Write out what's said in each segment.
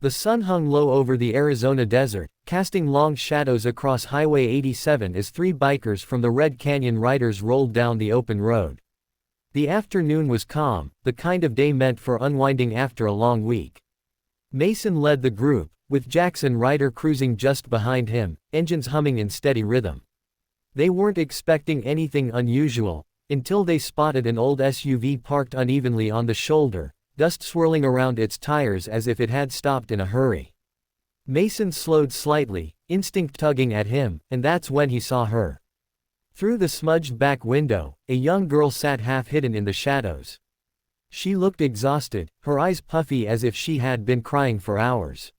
The sun hung low over the Arizona desert, casting long shadows across Highway 87 as three bikers from the Red Canyon Riders rolled down the open road. The afternoon was calm, the kind of day meant for unwinding after a long week. Mason led the group, with Jackson Ryder cruising just behind him, engines humming in steady rhythm. They weren't expecting anything unusual, until they spotted an old SUV parked unevenly on the shoulder, dust swirling around its tires as if it had stopped in a hurry. Mason slowed slightly, instinct tugging at him, and that's when he saw her. Through the smudged back window, a young girl sat half-hidden in the shadows. She looked exhausted, her eyes puffy as if she had been crying for hours.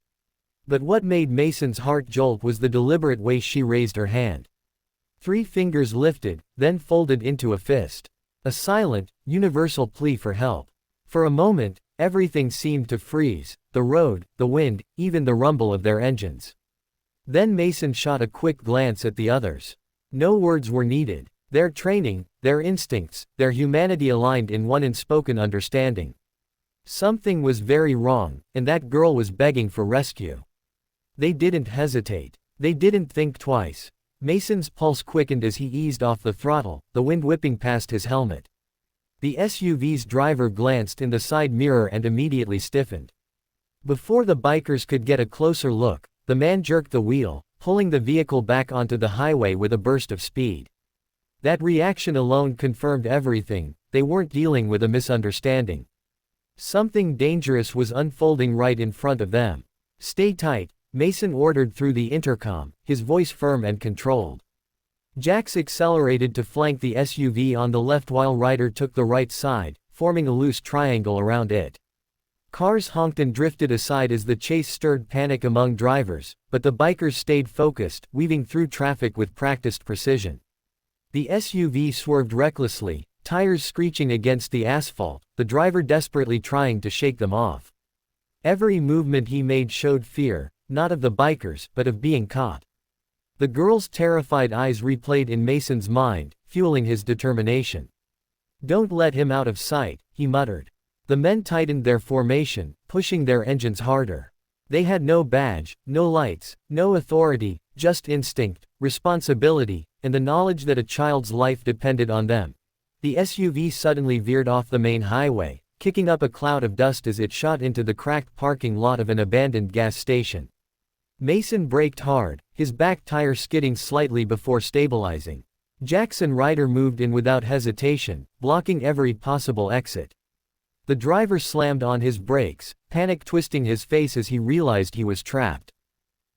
But what made Mason's heart jolt was the deliberate way she raised her hand. 3 fingers lifted, then folded into a fist. A silent, universal plea for help. For a moment, everything seemed to freeze, the road, the wind, even the rumble of their engines. Then Mason shot a quick glance at the others. No words were needed. Their training, their instincts, their humanity aligned in one unspoken understanding. Something was very wrong, and that girl was begging for rescue. They didn't hesitate. They didn't think twice. Mason's pulse quickened as he eased off the throttle, the wind whipping past his helmet. The SUV's driver glanced in the side mirror and immediately stiffened. Before the bikers could get a closer look, the man jerked the wheel, pulling the vehicle back onto the highway with a burst of speed. That reaction alone confirmed everything. They weren't dealing with a misunderstanding. Something dangerous was unfolding right in front of them. "Stay tight," Mason ordered through the intercom, his voice firm and controlled. Jax accelerated to flank the SUV on the left while Ryder took the right side, forming a loose triangle around it. Cars honked and drifted aside as the chase stirred panic among drivers, but the bikers stayed focused, weaving through traffic with practiced precision. The SUV swerved recklessly, tires screeching against the asphalt, the driver desperately trying to shake them off. Every movement he made showed fear, not of the bikers, but of being caught. The girl's terrified eyes replayed in Mason's mind, fueling his determination. "Don't let him out of sight," he muttered. The men tightened their formation, pushing their engines harder. They had no badge, no lights, no authority, just instinct, responsibility, and the knowledge that a child's life depended on them. The SUV suddenly veered off the main highway, kicking up a cloud of dust as it shot into the cracked parking lot of an abandoned gas station. Mason braked hard, his back tire skidding slightly before stabilizing. Jackson Ryder moved in without hesitation, blocking every possible exit. The driver slammed on his brakes, panic twisting his face as he realized he was trapped.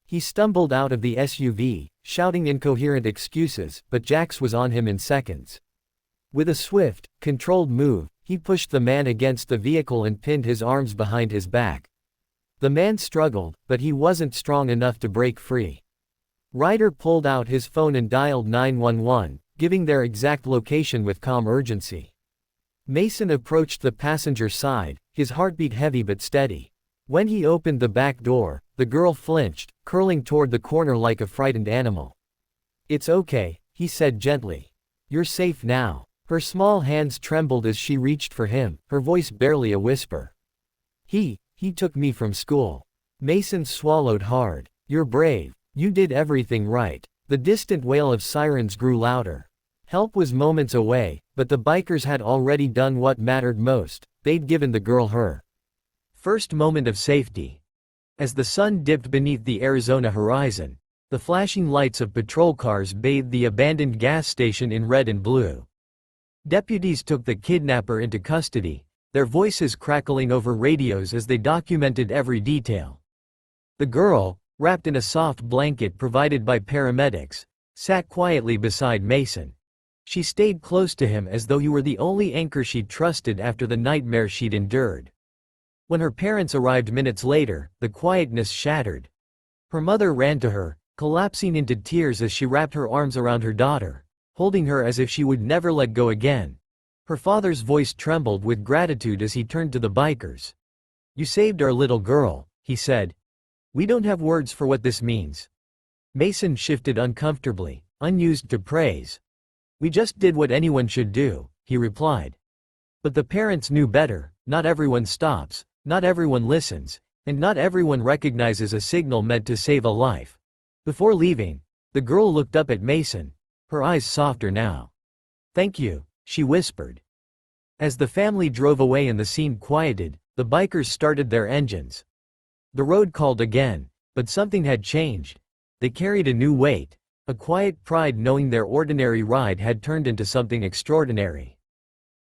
He stumbled out of the SUV, shouting incoherent excuses, but Jax was on him in seconds. With a swift, controlled move, he pushed the man against the vehicle and pinned his arms behind his back. The man struggled, but he wasn't strong enough to break free. Ryder pulled out his phone and dialed 911, giving their exact location with calm urgency. Mason approached the passenger side, his heartbeat heavy but steady. When he opened the back door, the girl flinched, curling toward the corner like a frightened animal. "It's okay," he said gently. "You're safe now." Her small hands trembled as she reached for him, her voice barely a whisper. He took me from school." Mason swallowed hard. "You're brave. You did everything right." The distant wail of sirens grew louder. Help was moments away, but the bikers had already done what mattered most. They'd given the girl her first moment of safety. As the sun dipped beneath the Arizona horizon, the flashing lights of patrol cars bathed the abandoned gas station in red and blue. Deputies took the kidnapper into custody, their voices crackling over radios as they documented every detail. The girl, wrapped in a soft blanket provided by paramedics, sat quietly beside Mason. She stayed close to him as though he were the only anchor she'd trusted after the nightmare she'd endured. When her parents arrived minutes later, the quietness shattered. Her mother ran to her, collapsing into tears as she wrapped her arms around her daughter, holding her as if she would never let go again. Her father's voice trembled with gratitude as he turned to the bikers. "You saved our little girl," he said. "We don't have words for what this means." Mason shifted uncomfortably, unused to praise. "We just did what anyone should do," he replied. But the parents knew better. Not everyone stops, not everyone listens, And not everyone recognizes a signal meant to save a life. Before leaving, the girl looked up at Mason, her eyes softer now. "Thank you," she whispered. As the family drove away and the scene quieted, the bikers started their engines. The road called again, but something had changed. They carried a new weight, a quiet pride knowing their ordinary ride had turned into something extraordinary.